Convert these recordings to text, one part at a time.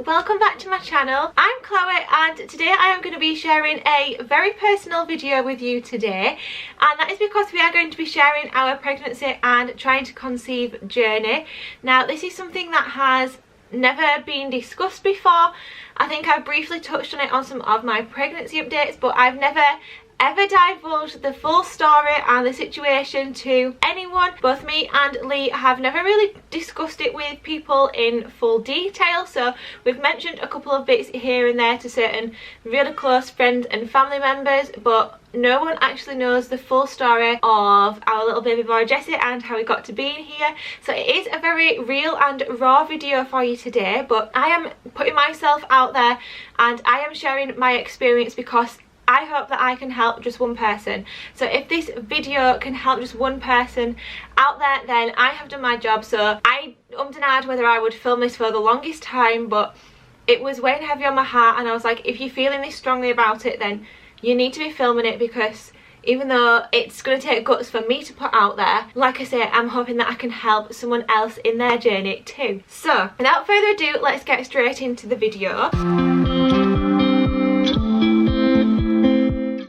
Welcome back to my channel. I'm Chloe and today I am going to be sharing a very personal video with you today, and that is because we are going to be sharing our pregnancy and trying to conceive journey. Now this is something that has never been discussed before. I think I've briefly touched on it on some of my pregnancy updates, but I've never ever divulged the full story and the situation to anyone. Both me and Lee have never really discussed it with people in full detail, so we've mentioned a couple of bits here and there to certain really close friends and family members, but no one actually knows the full story of our little baby boy Jesse and how he got to being here. So it is a very real and raw video for you today, but I am putting myself out there and I am sharing my experience because I hope that I can help just one person. So if this video can help just one person out there, then I have done my job. So I ummed and ahed whether I would film this for the longest time, but it was weighing heavy on my heart, and I was like, if you're feeling this strongly about it, then you need to be filming it, because even though it's going to take guts for me to put out there, like I say, I'm hoping that I can help someone else in their journey too. So without further ado, let's get straight into the video.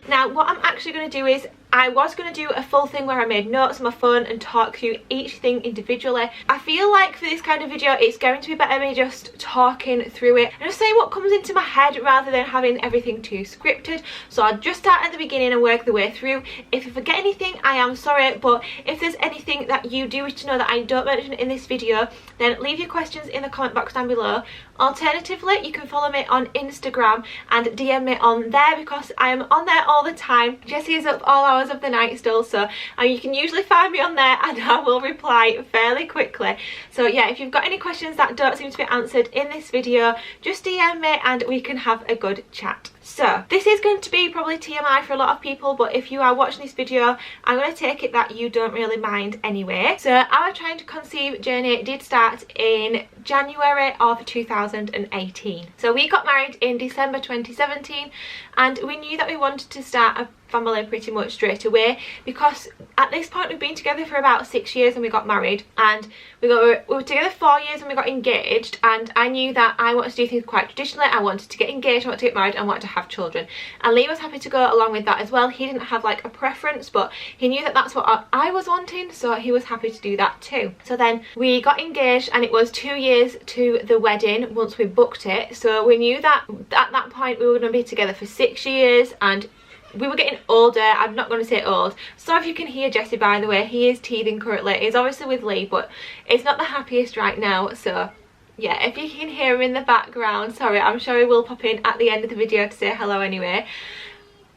Now what I'm actually going to do is, I was going to do a full thing where I made notes on my phone and talk through each thing individually. I feel like for this kind of video it's going to be better me just talking through it and just saying what comes into my head rather than having everything too scripted. So I'll just start at the beginning and work the way through. If I forget anything, I am sorry, but if there's anything that you do wish to know that I don't mention in this video, then leave your questions in the comment box down below. Alternatively, you can follow me on Instagram and DM me on there, because I am on there all the time. Jessie is up all hours of the night still, so you can usually find me on there and I will reply fairly quickly. So yeah, if you've got any questions that don't seem to be answered in this video, just DM me and we can have a good chat. So this is going to be probably TMI for a lot of people, but if you are watching this video, I'm going to take it that you don't really mind anyway. So our trying to conceive journey did start in January of 2018. So we got married in December 2017 and we knew that we wanted to start a family pretty much straight away, because at this point we've been together for about 6 years and we got married, and we were together 4 years and we got engaged, and I knew that I wanted to do things quite traditionally. I wanted to get engaged, I wanted to get married, I wanted to have children, and Lee was happy to go along with that as well. He didn't have like a preference, but he knew that that's what I was wanting, so he was happy to do that too. So then we got engaged and it was 2 years to the wedding once we booked it, so we knew that at that point we were going to be together for 6 years, and we were getting older. I'm not going to say old. Sorry if you can hear Jesse, by the way. He is teething currently. He's obviously with Lee, but it's not the happiest right now. So yeah, if you can hear him in the background, sorry, I'm sure he will pop in at the end of the video to say hello anyway.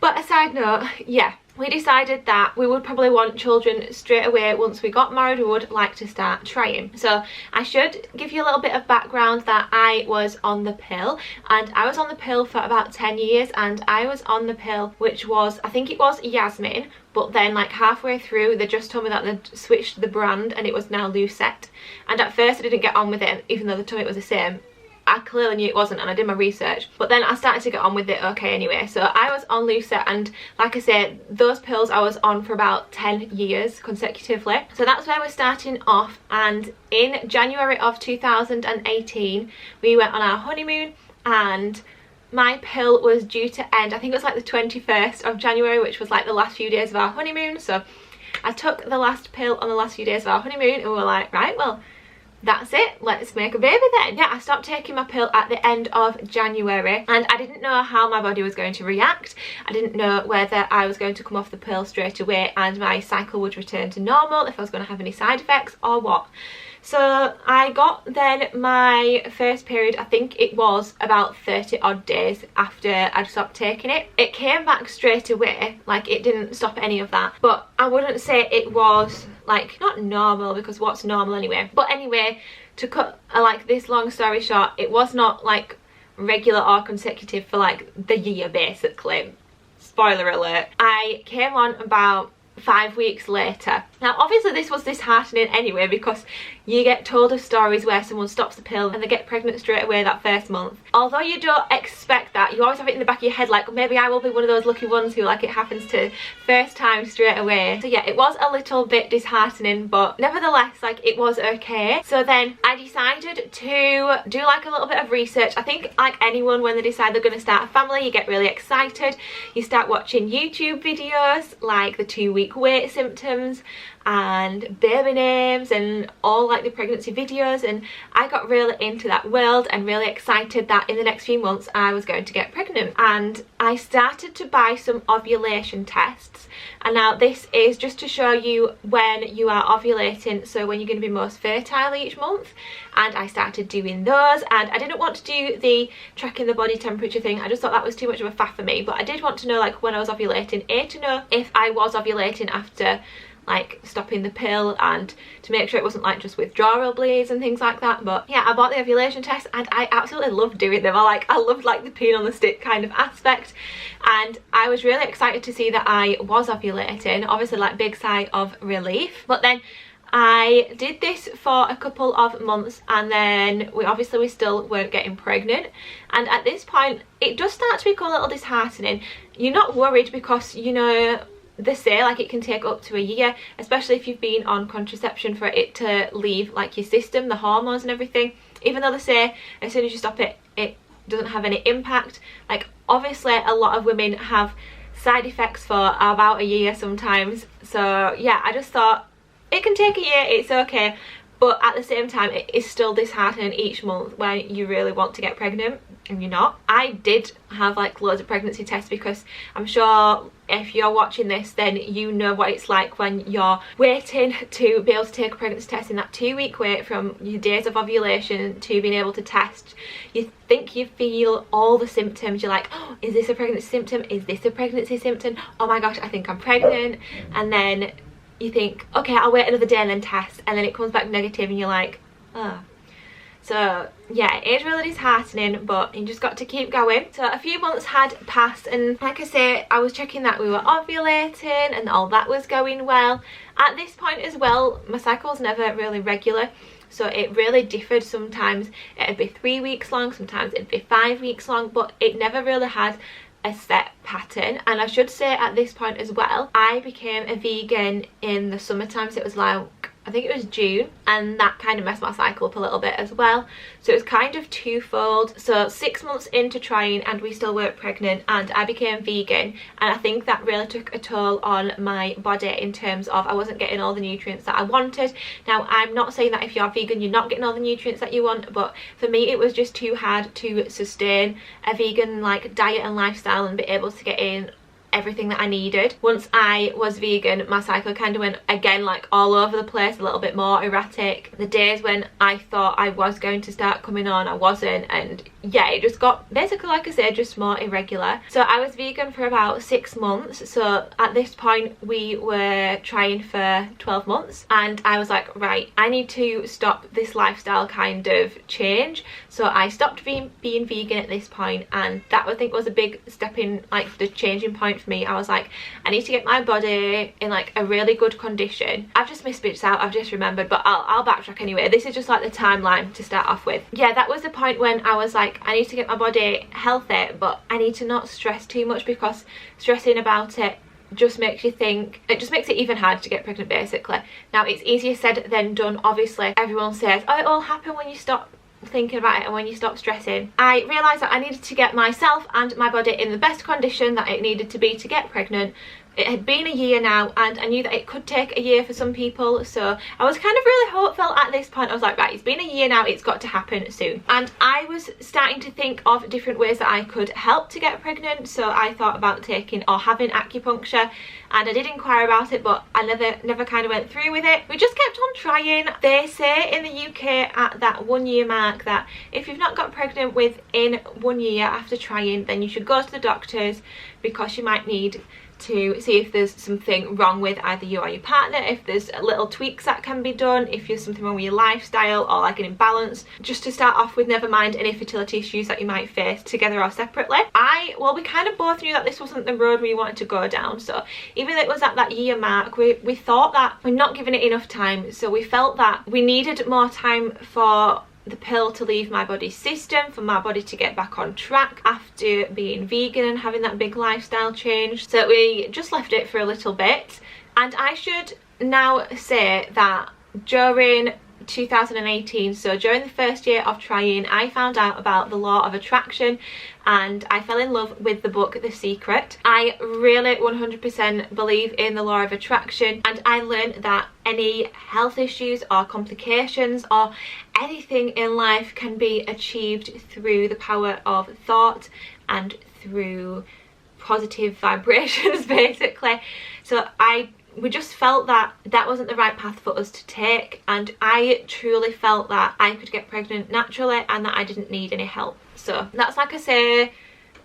But a side note, yeah, we decided that we would probably want children straight away once we got married. We would like to start trying. So I should give you a little bit of background that I was on the pill, and I was on the pill for about 10 years, and I was on the pill which was, I think it was Yasmin, but then like halfway through they just told me that they'd switched the brand and it was now Lucette, and at first I didn't get on with it even though they told me it was the same. I clearly knew it wasn't, and I did my research, but then I started to get on with it okay anyway. So I was on Lucette, and like I said, those pills I was on for about 10 years consecutively. So that's where we're starting off, and in January of 2018 we went on our honeymoon, and my pill was due to end, I think it was like the 21st of January, which was like the last few days of our honeymoon. So I took the last pill on the last few days of our honeymoon, and we were like, right, well, that's it, let's make a baby then. Yeah, I stopped taking my pill at the end of January, and I didn't know how my body was going to react. I didn't know whether I was going to come off the pill straight away and my cycle would return to normal, if I was going to have any side effects or what. So I got then my first period, I think it was about 30 odd days after I'd stopped taking it. It came back straight away, like it didn't stop any of that, but I wouldn't say it was like, not normal, because what's normal anyway, but anyway, to cut like this long story short, it was not like regular or consecutive for like the year basically. Spoiler alert. I came on about 5 weeks later, Now obviously this was disheartening anyway, because you get told of stories where someone stops the pill and they get pregnant straight away that first month. Although you don't expect that, you always have it in the back of your head like, maybe I will be one of those lucky ones who like it happens to first time straight away. So yeah, it was a little bit disheartening, but nevertheless like it was okay. So then I decided to do like a little bit of research. I think like anyone, when they decide they're going to start a family, you get really excited. You start watching YouTube videos like the 2-week wait symptoms and baby names and all like the pregnancy videos, and I got really into that world and really excited that in the next few months I was going to get pregnant. And I started to buy some ovulation tests, and now this is just to show you when you are ovulating, so when you're going to be most fertile each month. And I started doing those, and I didn't want to do the tracking the body temperature thing. I just thought that was too much of a faff for me, but I did want to know like when I was ovulating, to know if I was ovulating after like stopping the pill, and to make sure it wasn't like just withdrawal bleeds and things like that. But yeah, I bought the ovulation test and I absolutely loved doing them. I loved like the peeing on the stick kind of aspect, and I was really excited to see that I was ovulating. Obviously like big sigh of relief. But then I did this for a couple of months, and then we still weren't getting pregnant. And at this point it does start to become a little disheartening. You're not worried because you know they say like it can take up to a year, especially if you've been on contraception, for it to leave like your system, the hormones and everything. Even though they say as soon as you stop it, it doesn't have any impact. Like obviously a lot of women have side effects for about a year sometimes. So yeah, I just thought it can take a year, it's okay. But at the same time, it is still disheartening each month when you really want to get pregnant and you're not. I did have like loads of pregnancy tests, because I'm sure if you're watching this then you know what it's like when you're waiting to be able to take a pregnancy test, in that 2-week wait from your days of ovulation to being able to test. You think you feel all the symptoms. You're like, oh, is this a pregnancy symptom? Is this a pregnancy symptom? Oh my gosh, I think I'm pregnant. And then you think, okay, I'll wait another day and then test, and then it comes back negative and you're like, oh. So yeah, it's really disheartening, but you just got to keep going. So a few months had passed, and like I say, I was checking that we were ovulating and all that was going well. At this point as well, my cycle's never really regular, so it really differed. Sometimes it'd be 3 weeks long, sometimes it'd be 5 weeks long, but it never really had a set pattern. And I should say at this point as well, I became a vegan in the summertime, so it was like, I think it was June, and that kind of messed my cycle up a little bit as well. So it was kind of twofold. So 6 months into trying and we still weren't pregnant, and I became vegan, and I think that really took a toll on my body in terms of I wasn't getting all the nutrients that I wanted. Now I'm not saying that if you're vegan you're not getting all the nutrients that you want, but for me it was just too hard to sustain a vegan like diet and lifestyle and be able to get in everything that I needed. Once I was vegan, my cycle kind of went again like all over the place, a little bit more erratic. The days when I thought I was going to start coming on, I wasn't, and yeah, it just got basically, like I said, just more irregular. So I was vegan for about 6 months. So at this point we were trying for 12 months, and I was like, right, I need to stop this lifestyle kind of change. So I stopped being vegan at this point, and that I think was a big step in like the changing point for me. I was like, I need to get my body in like a really good condition. I've just missed bits out, I've just remembered, but I'll backtrack anyway. This is just like the timeline to start off with. Yeah, that was the point when I was like, I need to get my body healthy, but I need to not stress too much, because stressing about it just makes you think, it just makes it even harder to get pregnant basically. Now it's easier said than done. Obviously everyone says, oh, it'll happen when you stop thinking about it and when you stop stressing. I realised that I needed to get myself and my body in the best condition that it needed to be to get pregnant. It had been a year now, and I knew that it could take a year for some people, so I was kind of really hopeful at this point. I was like, right, it's been a year now, it's got to happen soon. And I was starting to think of different ways that I could help to get pregnant. So I thought about taking or having acupuncture, and I did inquire about it, but I never kind of went through with it. We just kept on trying. They say in the UK at that 1 year mark that if you've not got pregnant within 1 year after trying, then you should go to the doctors, because you might need to see if there's something wrong with either you or your partner, if there's little tweaks that can be done, if there's something wrong with your lifestyle or like an imbalance, just to start off with, never mind any fertility issues that you might face together or separately. Well, we kind of both knew that this wasn't the road we wanted to go down, so even though it was at that year mark, we thought that we're not giving it enough time, so we felt that we needed more time for the pill to leave my body's system, for my body to get back on track after being vegan and having that big lifestyle change. So we just left it for a little bit, and I should now say that during 2018, so during the first year of trying, I found out about the law of attraction and I fell in love with the book The Secret. I really 100% believe in the law of attraction, and I learned that any health issues or complications or anything in life can be achieved through the power of thought and through positive vibrations basically. So we just felt that that wasn't the right path for us to take, and I truly felt that I could get pregnant naturally and that I didn't need any help. So that's, like I say,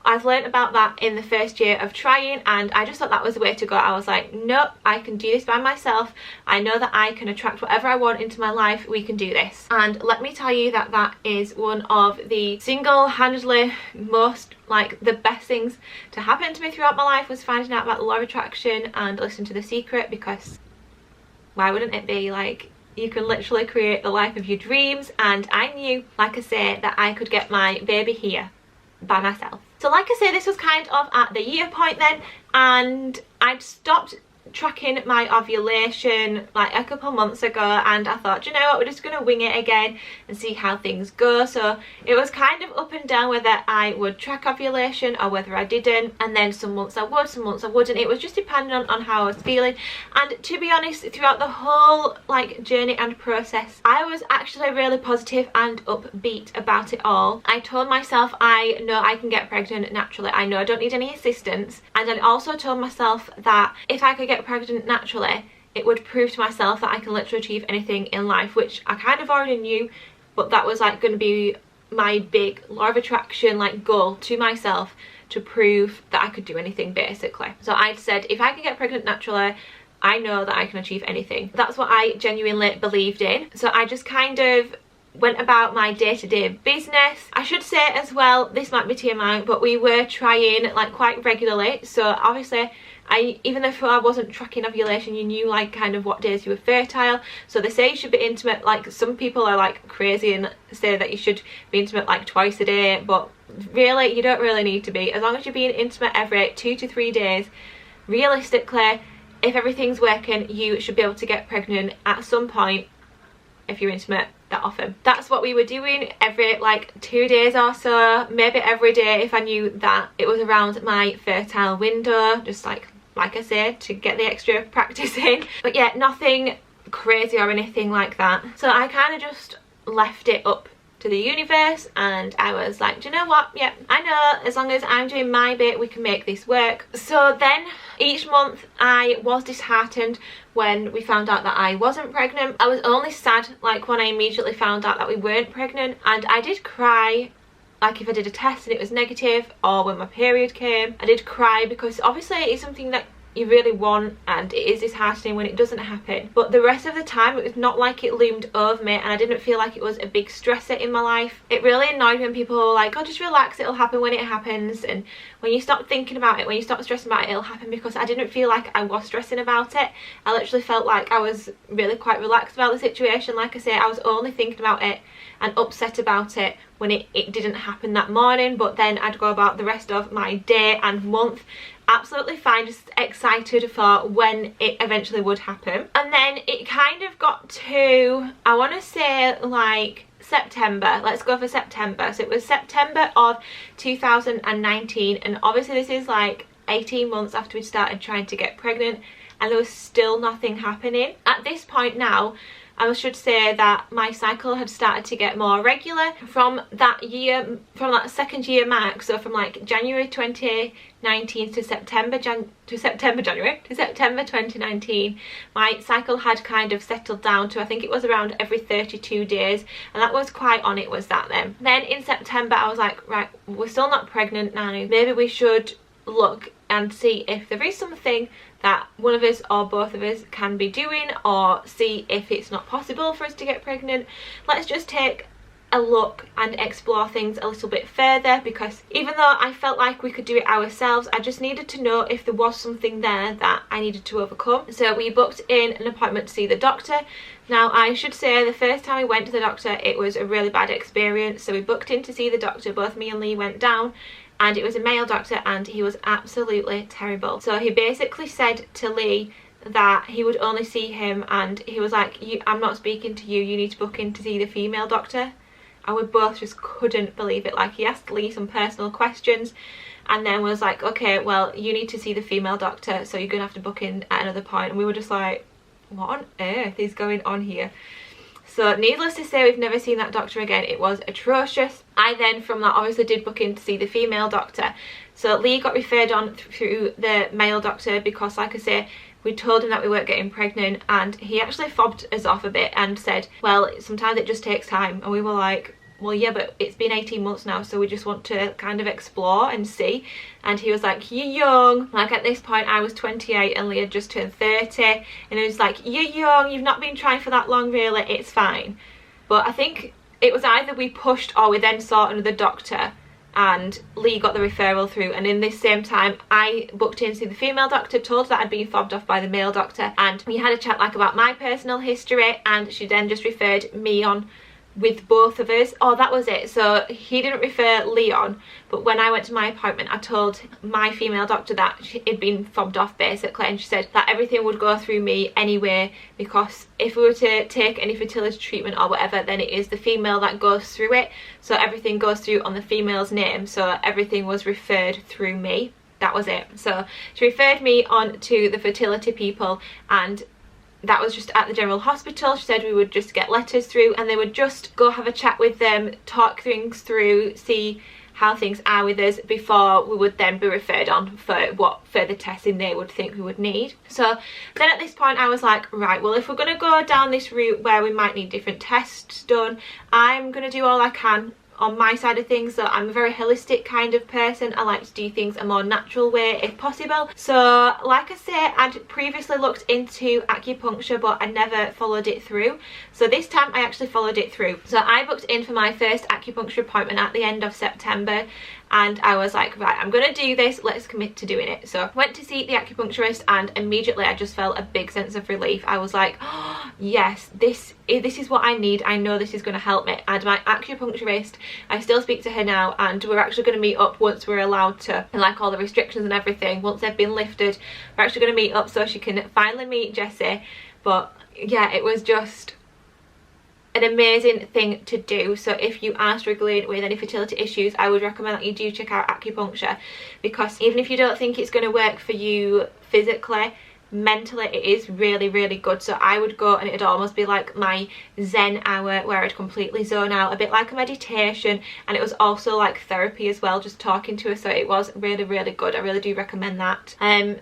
I've learned about that in the first year of trying, and I just thought that was the way to go. I was like, nope, I can do this by myself. I know that I can attract whatever I want into my life. We can do this. And let me tell you that that is one of the single-handedly most, like, the best things to happen to me throughout my life, was finding out about the law of attraction and listening to The Secret, because why wouldn't it be? Like, you can literally create the life of your dreams, and I knew, like I say, that I could get my baby here by myself. So like I say, this was kind of at the year point then, and I'd stopped tracking my ovulation like a couple months ago, and I thought, you know what, we're just going to wing it again and see how things go. So it was kind of up and down whether I would track ovulation or whether I didn't, and then some months I would, some months I wouldn't. It was just dependent on how I was feeling, and to be honest, throughout the whole like journey and process, I was actually really positive and upbeat about it all. I told myself, I know I can get pregnant naturally, I know I don't need any assistance, and I also told myself that if I could get pregnant naturally, it would prove to myself that I can literally achieve anything in life, which I kind of already knew, but that was like going to be my big law of attraction like goal to myself, to prove that I could do anything basically. So I'd said, if I can get pregnant naturally, I know that I can achieve anything. That's what I genuinely believed in. So I just kind of went about my day-to-day business. I should say as well, this might be TMI, but we were trying like quite regularly. So obviously, even if I wasn't tracking ovulation, you knew like kind of what days you were fertile. So they say you should be intimate, like some people are like crazy and say that you should be intimate like twice a day, but really you don't really need to be. As long as you're being intimate every 2 to 3 days, realistically, if everything's working, you should be able to get pregnant at some point if you're intimate that often. That's what we were doing every like 2 days or so, maybe every day if I knew that it was around my fertile window, just like I say, to get the extra practice in. But yeah, nothing crazy or anything like that. So I kind of just left it up to the universe, and I was like, do you know what, yeah, I know as long as I'm doing my bit, we can make this work. So then each month I was disheartened when we found out that I wasn't pregnant. I was only sad like when I immediately found out that we weren't pregnant, and I did cry like if I did a test and it was negative, or when my period came. I did cry because obviously it's something that you really want, and it is disheartening when it doesn't happen, but the rest of the time it was not like it loomed over me, and I didn't feel like it was a big stressor in my life. It really annoyed when people were like, oh, just relax, it'll happen when it happens, and when you stop thinking about it, when you stop stressing about it, it'll happen, because I didn't feel like I was stressing about it. I literally felt like I was really quite relaxed about the situation. Like I say, I was only thinking about it and upset about it when it didn't happen that morning, but then I'd go about the rest of my day and month absolutely fine, just excited for when it eventually would happen. And then it kind of got to, I want to say like September, let's go for September. So it was September of 2019, and obviously this is like 18 months after we started trying to get pregnant, and there was still nothing happening. At this point now, I should say that my cycle had started to get more regular from that year, from that second year mark. So from like January 2019 to September 2019, my cycle had kind of settled down to, I think it was around every 32 days, and that was quite on it, was that then in September I was like, right, we're still not pregnant now, maybe we should look and see if there is something that one of us or both of us can be doing, or see if it's not possible for us to get pregnant. Let's just take a look and explore things a little bit further, because even though I felt like we could do it ourselves, I just needed to know if there was something there that I needed to overcome. So we booked in an appointment to see the doctor. Now I should say the first time we went to the doctor it was a really bad experience. So we booked in to see the doctor, both me and Lee went down, and it was a male doctor and he was absolutely terrible. So he basically said to Lee that he would only see him, and he was like, I'm not speaking to you, you need to book in to see the female doctor. And we both just couldn't believe it. Like, he asked Lee some personal questions and then was like, okay, well, you need to see the female doctor, so you're gonna have to book in at another point. And we were just like, what on earth is going on here? So needless to say, we've never seen that doctor again. It was atrocious. I then from that obviously did book in to see the female doctor. So Lee got referred on through the male doctor because, like I say, we told him that we weren't getting pregnant, and he actually fobbed us off a bit and said, well, sometimes it just takes time. And we were like, well, yeah, but it's been 18 months now, so we just want to kind of explore and see. And he was like, you're young. Like, at this point I was 28 and Lee had just turned 30, and he was like, you're young, you've not been trying for that long, really, it's fine. But I think it was either we pushed or we then saw another doctor, and Lee got the referral through. And in this same time I booked in to see the female doctor, told her that I'd been fobbed off by the male doctor, and we had a chat like about my personal history, and she then just referred me on with both of us. Oh, that was it. So he didn't refer Lee on, but when I went to my appointment I told my female doctor that it'd been fobbed off basically, and she said that everything would go through me anyway, because if we were to take any fertility treatment or whatever, then it is the female that goes through it, so everything goes through on the female's name, so everything was referred through me. That was it. So she referred me on to the fertility people, and that was just at the general hospital. She said we would just get letters through and they would just go have a chat with them, talk things through, see how things are with us before we would then be referred on for what further testing they would think we would need. So then at this point I was like, right, well, if we're going to go down this route where we might need different tests done, I'm going to do all I can on my side of things. So I'm a very holistic kind of person. I like to do things a more natural way if possible. So like I say, I'd previously looked into acupuncture but I never followed it through. So this time I actually followed it through. So I booked in for my first acupuncture appointment at the end of September, and I was like, right, I'm gonna do this, let's commit to doing it. So went to see the acupuncturist, and immediately I just felt a big sense of relief. I was like, oh, yes, this is what I need. I know this is going to help me. And my acupuncturist, I still speak to her now, and we're actually going to meet up once we're allowed to, and like all the restrictions and everything, once they've been lifted, we're actually going to meet up so she can finally meet Jessie. But yeah, it was just an amazing thing to do. So if you are struggling with any fertility issues, I would recommend that you do check out acupuncture, because even if you don't think it's going to work for you physically, mentally it is really, really good. So I would go and it'd almost be like my zen hour where I'd completely zone out, a bit like a meditation, and it was also like therapy as well, just talking to her. So it was really, really good. I really do recommend that.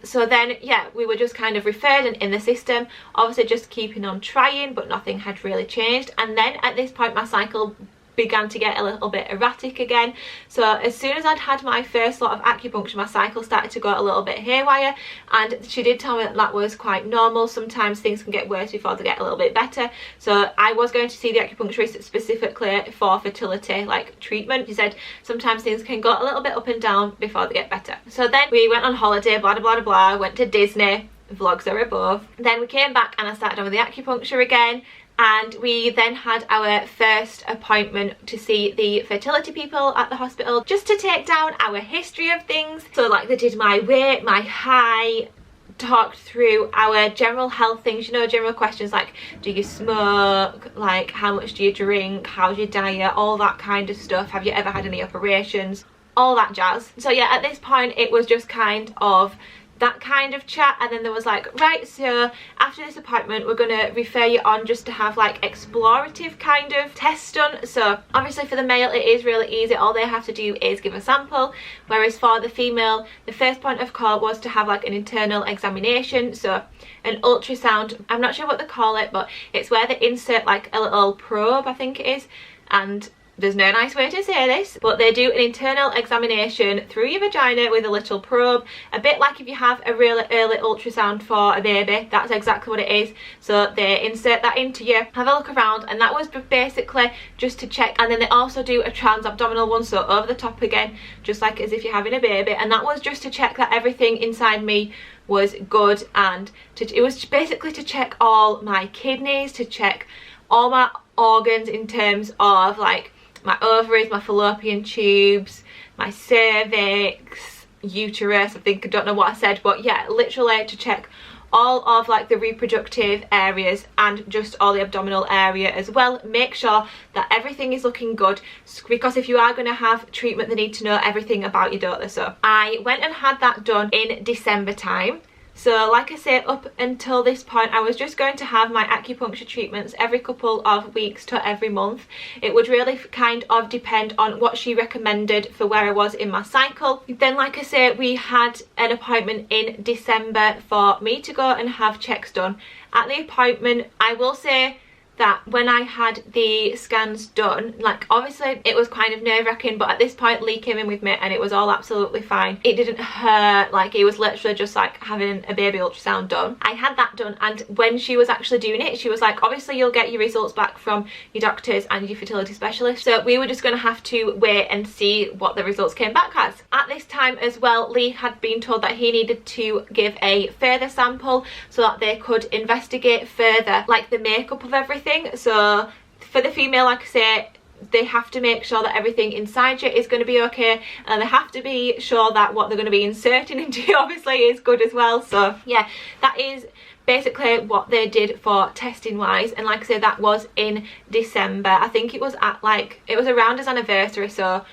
So then yeah, we were just kind of referred and in the system, obviously just keeping on trying, but nothing had really changed. And then at this point my cycle began to get a little bit erratic again. So as soon as I'd had my first lot of acupuncture, my cycle started to go a little bit haywire, and she did tell me that that was quite normal. Sometimes things can get worse before they get a little bit better. So I was going to see the acupuncturist specifically for fertility like treatment. She said sometimes things can go a little bit up and down before they get better. So then we went on holiday, blah blah blah blah, went to Disney, vlogs are above. Then we came back and I started on with the acupuncture again. And we then had our first appointment to see the fertility people at the hospital, just to take down our history of things. So like they did my weight, my height, talked through our general health things, you know, general questions like do you smoke, like how much do you drink, how's your diet, all that kind of stuff, have you ever had any operations, all that jazz. So yeah, at this point it was just kind of that kind of chat. And then there was like, right, so after this appointment we're gonna refer you on just to have like explorative kind of tests done. So obviously for the male it is really easy, all they have to do is give a sample, whereas for the female the first point of call was to have like an internal examination. So an ultrasound, I'm not sure what they call it, but it's where they insert like a little probe, I think it is, and there's no nice way to say this, but they do an internal examination through your vagina with a little probe, a bit like if you have a really early ultrasound for a baby. That's exactly what it is. So they insert that into you, have a look around, and that was basically just to check. And then they also do a trans-abdominal one, so over the top again, just like as if you're having a baby, and that was just to check that everything inside me was good, and it was basically to check all my kidneys, to check all my organs in terms of like my ovaries, my fallopian tubes, my cervix, uterus, I don't know what I said, but yeah, literally to check all of like the reproductive areas and just all the abdominal area as well. Make sure that everything is looking good, because if you are going to have treatment they need to know everything about you, don't they? So I went and had that done in December time. So like I say, up until this point I was just going to have my acupuncture treatments every couple of weeks to every month. It would really kind of depend on what she recommended for where I was in my cycle. Then like I say, we had an appointment in December for me to go and have checks done. At the appointment, I will say that when I had the scans done, like obviously it was kind of nerve-wracking, but at this point Lee came in with me and it was all absolutely fine. It didn't hurt, like it was literally just like having a baby ultrasound done. I had that done, and when she was actually doing it, she was like, obviously you'll get your results back from your doctors and your fertility specialist, so we were just going to have to wait and see what the results came back as. At this time as well, Lee had been told that he needed to give a further sample so that they could investigate further like the makeup of everything. So for the female, like I say, they have to make sure that everything inside you is going to be okay, and they have to be sure that what they're going to be inserting into you obviously is good as well. So yeah, that is basically what they did for testing wise. And like I said, that was in December. I think it was at like, it was around his anniversary, so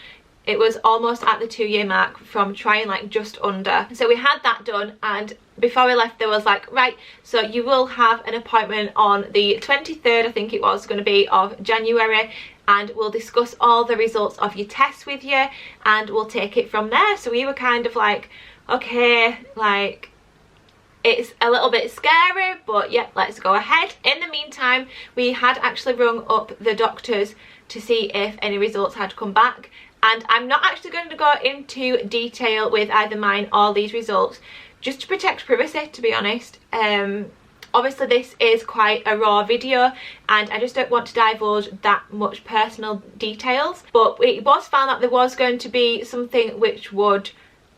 it was almost at the 2-year mark from trying, like just under. So we had that done, and before we left there was like, right, so you will have an appointment on the 23rd, I think it was going to be, of January, and we'll discuss all the results of your tests with you and we'll take it from there. So we were kind of like, okay, like it's a little bit scary, but yeah, let's go ahead. In the meantime, we had actually rung up the doctors to see if any results had come back, and I'm not actually going to go into detail with either mine or these results, just to protect privacy, to be honest. Obviously this is quite a raw video and I just don't want to divulge that much personal details, but it was found that there was going to be something which would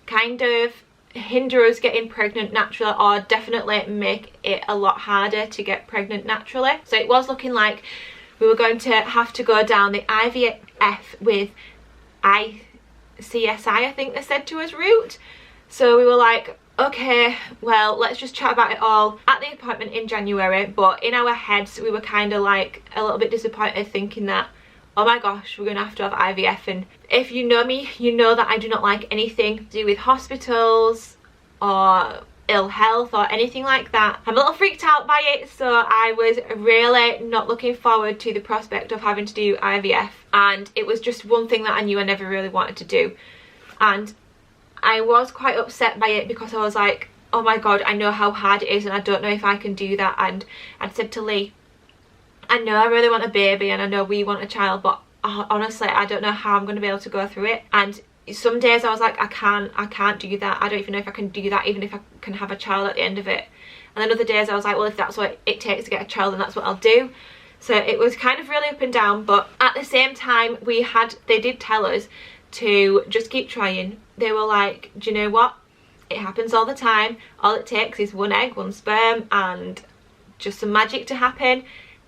kind of hinder us getting pregnant naturally, or definitely make it a lot harder to get pregnant naturally. So it was looking like we were going to have to go down the IVF with ICSI, I think they said to us, route. So we were like, okay, well, let's just chat about it all at the appointment in January. But in our heads we were kind of like a little bit disappointed, thinking that, oh my gosh, we're gonna have to have IVF. And if you know me, you know that I do not like anything to do with hospitals or ill health or anything like that. I'm a little freaked out by it, so I was really not looking forward to the prospect of having to do IVF, and it was just one thing that I knew I never really wanted to do. And I was quite upset by it because I was like, oh my god, I know how hard it is and I don't know if I can do that. And I'd said to Lee, I know I really want a baby and I know we want a child, but honestly I don't know how I'm going to be able to go through it. And some days I was like, I can't do that. I don't even know if I can do that, even if I can have a child at the end of it. And then other days I was like, well, if that's what it takes to get a child, then that's what I'll do. So it was kind of really up and down, but at the same time they did tell us to just keep trying. They were like, do you know what, it happens all the time, all it takes is one egg, one sperm, and just some magic to happen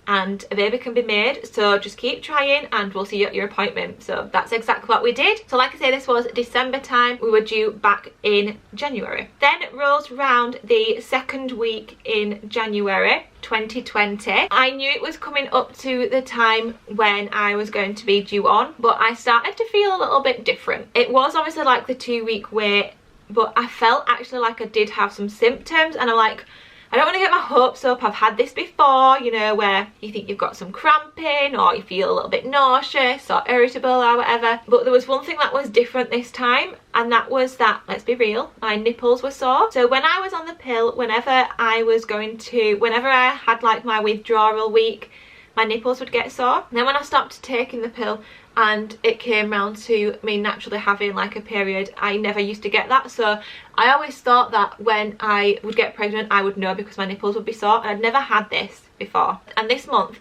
and a baby can be made. So just keep trying and we'll see you at your appointment. So that's exactly what we did. So like I say, this was December time, we were due back in January. Then rolls round the second week in January 2020. I knew it was coming up to the time when I was going to be due on, but I started to feel a little bit different. It was obviously like the 2-week wait, but I felt actually like I did have some symptoms, and I'm like, I don't want to get my hopes up. I've had this before, you know, where you think you've got some cramping or you feel a little bit nauseous or irritable or whatever. But there was one thing that was different this time, and that was that, let's be real, my nipples were sore. So when I was on the pill, whenever I had like my withdrawal week, my nipples would get sore. And then when I stopped taking the pill, and it came round to me naturally having like a period. I never used to get that, so I always thought that when I would get pregnant I would know because my nipples would be sore, and I'd never had this before. And this month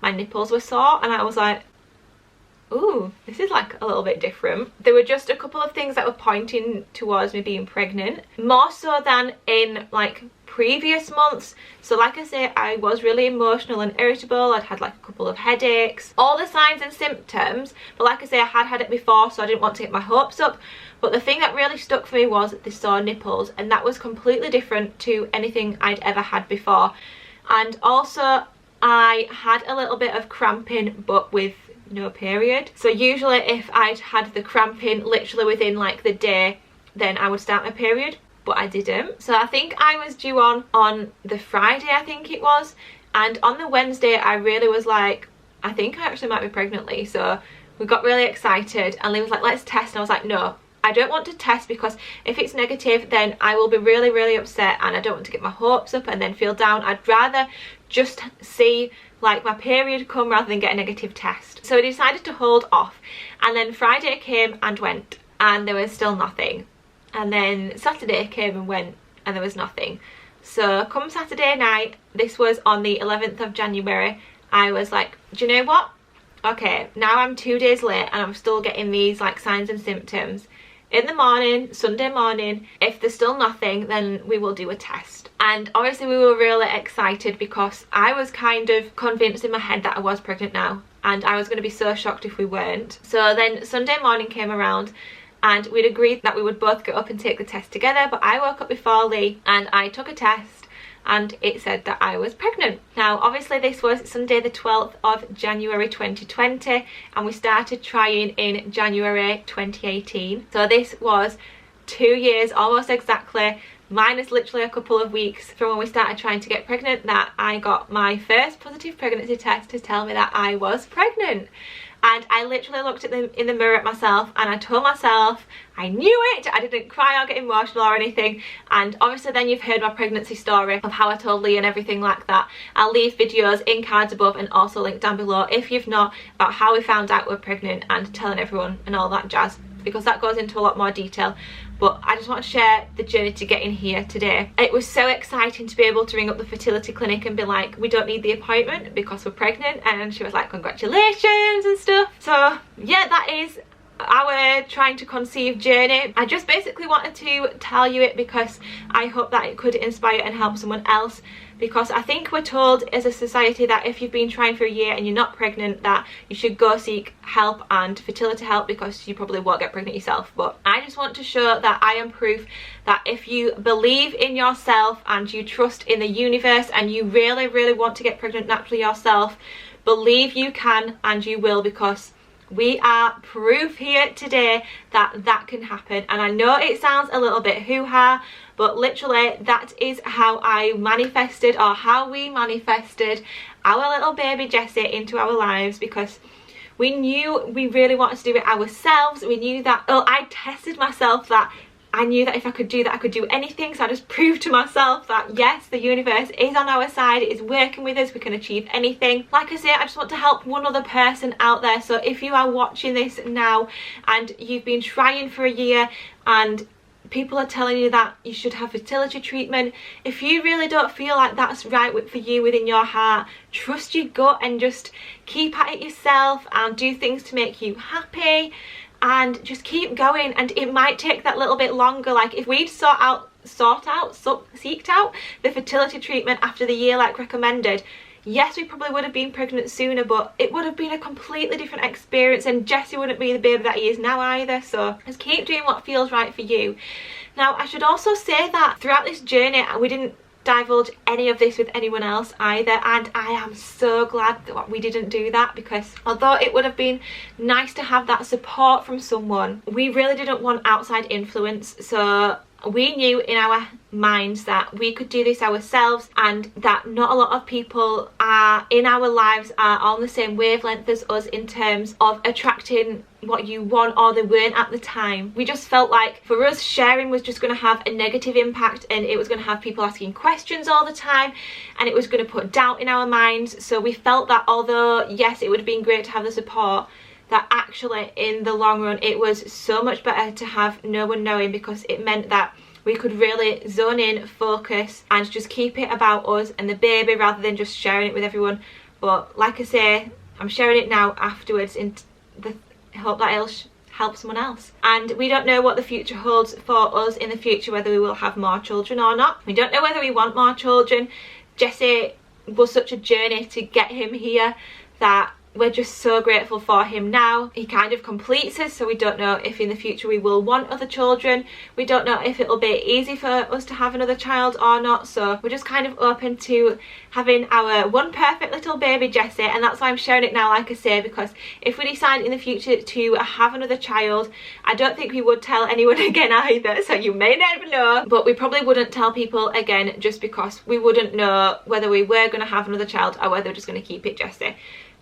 my nipples were sore and I was like, ooh, this is like a little bit different. There were just a couple of things that were pointing towards me being pregnant, more so than in like previous months. So like I say, I was really emotional and irritable. I'd had like a couple of headaches, all the signs and symptoms, but like I say, I had had it before, so I didn't want to get my hopes up. But the thing that really stuck for me was the sore nipples, and that was completely different to anything I'd ever had before. And also I had a little bit of cramping, but with no period. So usually if I'd had the cramping literally within like the day, then I would start my period, but I didn't. So I think I was due on the Friday, I think it was, and on the Wednesday I really was like, I think I actually might be pregnant, Lee. So we got really excited and Lee was like, let's test, and I was like, no, I don't want to test, because if it's negative then I will be really upset and I don't want to get my hopes up and then feel down. I'd rather just see like my period come rather than get a negative test. So I decided to hold off, and then Friday came and went and there was still nothing, and then Saturday came and went and there was nothing. So come Saturday night, this was on the 11th of January, I was like, do you know what, okay, now I'm 2 days late and I'm still getting these like signs and symptoms. In the morning, Sunday morning, if there's still nothing, then we will do a test. And obviously we were really excited because I was kind of convinced in my head that I was pregnant now, and I was going to be so shocked if we weren't. So then Sunday morning came around and we'd agreed that we would both get up and take the test together, but I woke up before Lee and I took a test and it said that I was pregnant. Now obviously this was Sunday the 12th of January 2020 and we started trying in January 2018. So this was 2 years almost exactly, minus literally a couple of weeks from when we started trying to get pregnant, that I got my first positive pregnancy test to tell me that I was pregnant. And I literally looked in the mirror at myself and I told myself I knew it. I didn't cry or get emotional or anything. And obviously then you've heard my pregnancy story of how I told Lee and everything like that. I'll leave videos in cards above and also link down below if you've not, about how we found out we're pregnant and telling everyone and all that jazz, because that goes into a lot more detail. But I just want to share the journey to getting here today. It was so exciting to be able to ring up the fertility clinic and be like, we don't need the appointment because we're pregnant, and she was like, congratulations and stuff. So yeah, that is our trying to conceive journey. I just basically wanted to tell you it because I hope that it could inspire and help someone else, because I think we're told as a society that if you've been trying for a year and you're not pregnant, that you should go seek help and fertility help because you probably won't get pregnant yourself. But I just want to show that I am proof that if you believe in yourself and you trust in the universe and you really want to get pregnant naturally yourself, believe you can and you will, because we are proof here today that that can happen. And I know it sounds a little bit hoo-ha, but literally that is how I manifested, or how we manifested, our little baby Jessie into our lives, because we knew we really wanted to do it ourselves. We knew that, oh, I tested myself that I knew that if I could do that, I could do anything. So I just proved to myself that yes, the universe is on our side, it is working with us, we can achieve anything. Like I say, I just want to help one other person out there. So if you are watching this now and you've been trying for a year and people are telling you that you should have fertility treatment, if you really don't feel like that's right for you within your heart, trust your gut and just keep at it yourself and do things to make you happy. And just keep going, and it might take that little bit longer. Like if we'd seeked out the fertility treatment after the year like recommended, yes, we probably would have been pregnant sooner, but it would have been a completely different experience, and Jessie wouldn't be the baby that he is now either. So just keep doing what feels right for you. Now I should also say that throughout this journey we didn't divulge any of this with anyone else either, and I am so glad that we didn't do that, because although it would have been nice to have that support from someone, we really didn't want outside influence. So we knew in our minds that we could do this ourselves, and that not a lot of people are in our lives are on the same wavelength as us in terms of attracting what you want, or they weren't at the time. We just felt like for us, sharing was just going to have a negative impact, and it was going to have people asking questions all the time, and it was going to put doubt in our minds. So we felt that although yes, it would have been great to have the support, that actually in the long run it was so much better to have no one knowing, because it meant that we could really zone in, focus and just keep it about us and the baby rather than just sharing it with everyone. But like I say, I'm sharing it now afterwards in the hope that it'll help someone else. And we don't know what the future holds for us in the future, whether we will have more children or not. We don't know whether we want more children. Jesse was such a journey to get him here that we're just so grateful for him now. He kind of completes us, so we don't know if in the future we will want other children. We don't know if it'll be easy for us to have another child or not, so we're just kind of open to having our one perfect little baby Jesse. And that's why I'm sharing it now, like I say, because if we decide in the future to have another child, I don't think we would tell anyone again either, so you may never know. But we probably wouldn't tell people again just because we wouldn't know whether we were going to have another child or whether we're just going to keep it Jesse.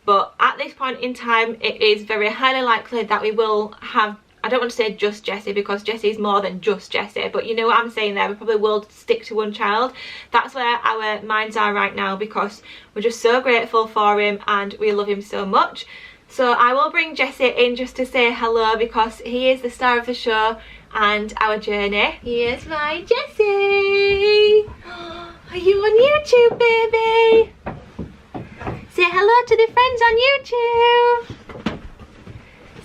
But at this point in time, it is very highly likely that we will have, I don't want to say just Jesse, because Jesse is more than just Jesse, but you know what I'm saying there, we probably will stick to one child. That's where our minds are right now, because we're just so grateful for him and we love him so much. So I will bring Jesse in just to say hello, because he is the star of the show and our journey. Here's my Jesse. Are you on YouTube, baby? Say hello to the friends on YouTube.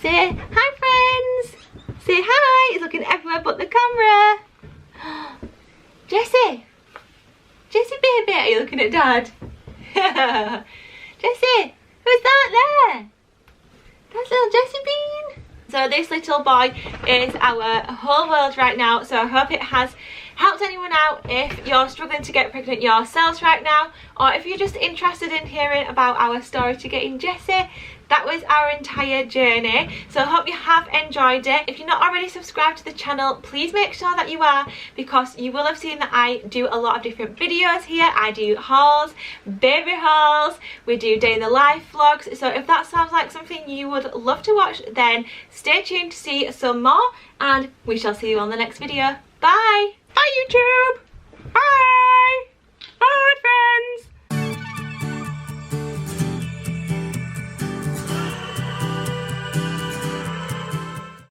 Say hi, friends. Say hi. He's looking everywhere but the camera. Jesse. Jesse, baby. Are you looking at Dad? Jesse. Who's that there? That's little Jesse Bean. So this little boy is our whole world right now. So I hope it has helped anyone out if you're struggling to get pregnant yourselves right now, or if you're just interested in hearing about our story to getting Jesse. That was our entire journey, so I hope you have enjoyed it. If you're not already subscribed to the channel, please make sure that you are, because you will have seen that I do a lot of different videos here. I do hauls, baby hauls, we do day in the life vlogs. So if that sounds like something you would love to watch, then stay tuned to see some more, and we shall see you on the next video. Bye! Bye YouTube! Bye!